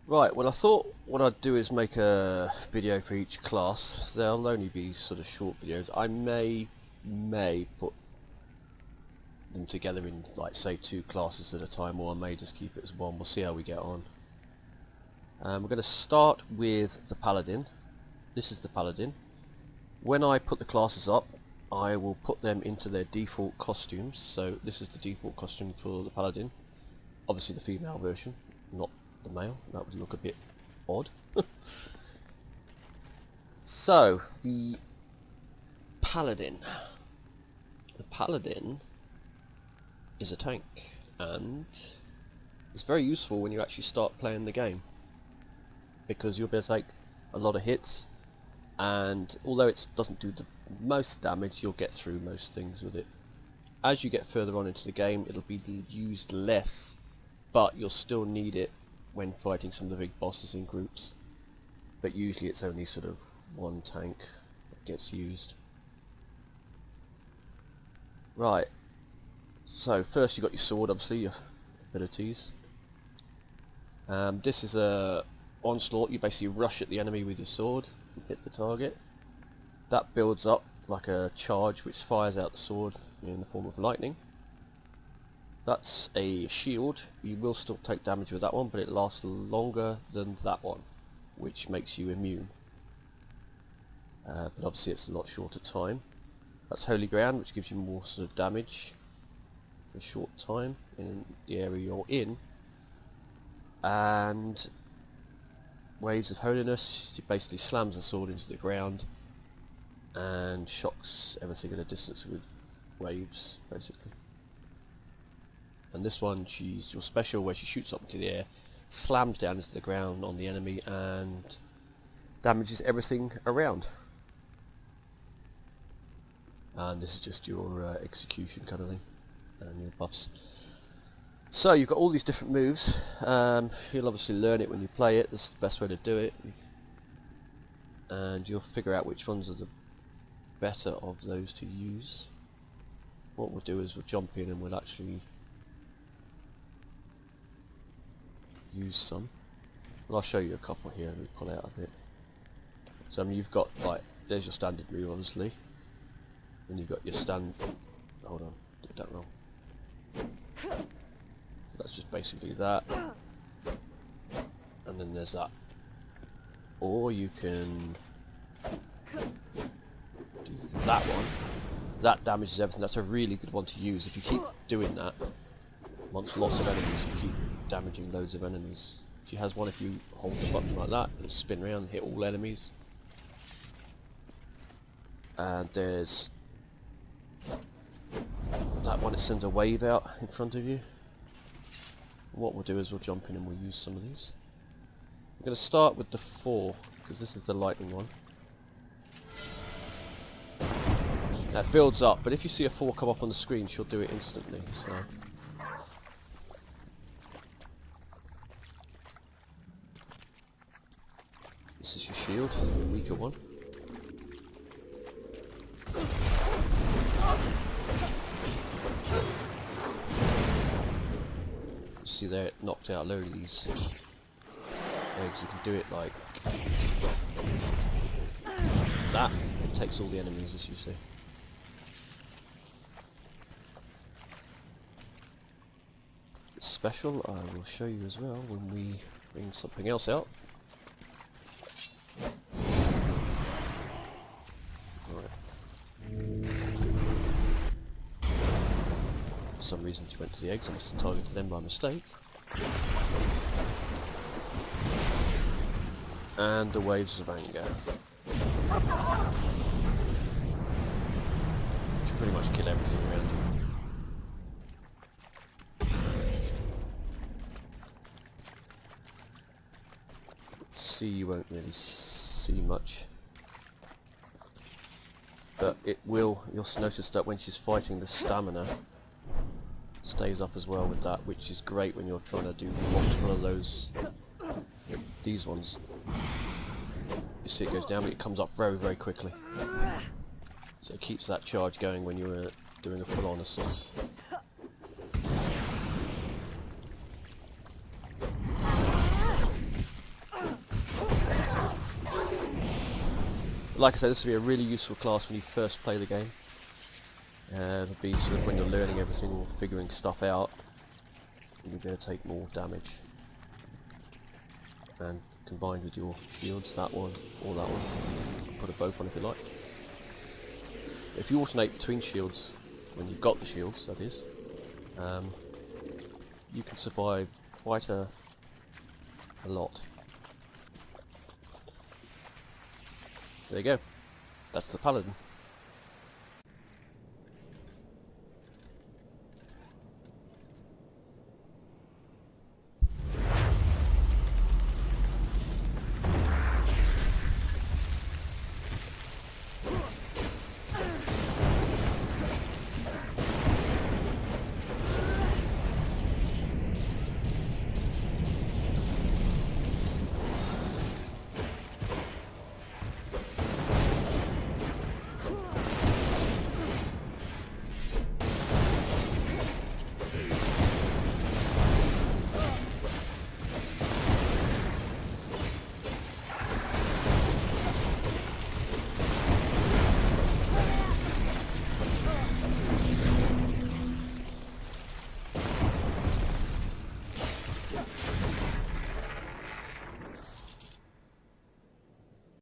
Right, well I thought what I'd do is make a video for each class. They'll only be sort of short videos. I may put them together in, like, say 2 classes at a time, or I may just keep it as one. We'll see how we get on. We're going to start with the Paladin. This is the Paladin. When I put the classes up, I will put them into their default costumes. So this is the default costume for the Paladin. Obviously the female version, not the male. That would look a bit odd. So, the Paladin. The Paladin is a tank, and it's very useful when you actually start playing the game, because you'll be able to take a lot of hits, and although it doesn't do the most damage, you'll get through most things with it. As you get further on into the game, it'll be used less, but you'll still need it when fighting some of the big bosses in groups. But usually it's only sort of one tank that gets used. Right, so first you've got your sword, obviously, your abilities. This is a Onslaught. You basically rush at the enemy with your sword and hit the target. That builds up like a charge which fires out the sword in the form of lightning. That's a shield. You will still take damage with that one, but it lasts longer than that one, which makes you immune. But obviously it's a lot shorter time. That's Holy Ground, which gives you more sort of damage for a short time in the area you're in. And Waves of Holiness, it basically slams the sword into the ground and shocks everything at a distance with waves, basically. And this one, she's your special, where she shoots up into the air, slams down into the ground on the enemy and damages everything around. And this is just your execution kind of thing, and your buffs. So you've got all these different moves. You'll obviously learn it when you play it. This is the best way to do it, and you'll figure out which ones are the better of those to use. What we'll do is we'll jump in and we'll actually use some. Well, I'll show you a couple here. We pull out a bit. So you've got, like, there's your standard move, obviously. Then you've got your hold on, did that wrong. That's just basically that. And then there's that. Or you can do that one. That damages everything. That's a really good one to use. If you keep doing that, amongst lots of enemies, you keep damaging loads of enemies. She has one if you hold the button like that, it'll spin around and hit all enemies. And there's that one, it sends a wave out in front of you. What we'll do is we'll jump in and we'll use some of these. We're going to start with the 4, because this is the lightning one. That builds up, but if you see a 4 come up on the screen, she'll do it instantly. So this is your shield, the weaker one. See there, it knocked out a load of these eggs. You can do it like that. It takes all the enemies, as you see. It's special, I will show you as well when we bring something else out. For some reason she went to the eggs, I must have targeted them by mistake. And the Waves of Anger, which pretty much kill everything around you. See, you won't really see much, but it will. You'll notice that when she's fighting, the stamina stays up as well with that, which is great when you're trying to do multiple of those. These ones, you see it goes down, but it comes up very, very quickly. So it keeps that charge going when you're doing a full-on assault. But like I said, this will be a really useful class when you first play the game. It'll be sort of when you're learning everything or figuring stuff out, you're going to take more damage. And combined with your shields, that one or that one, put a both on if you like. If you alternate between shields, when you've got the shields, that is, you can survive quite a lot. There you go. That's the Paladin.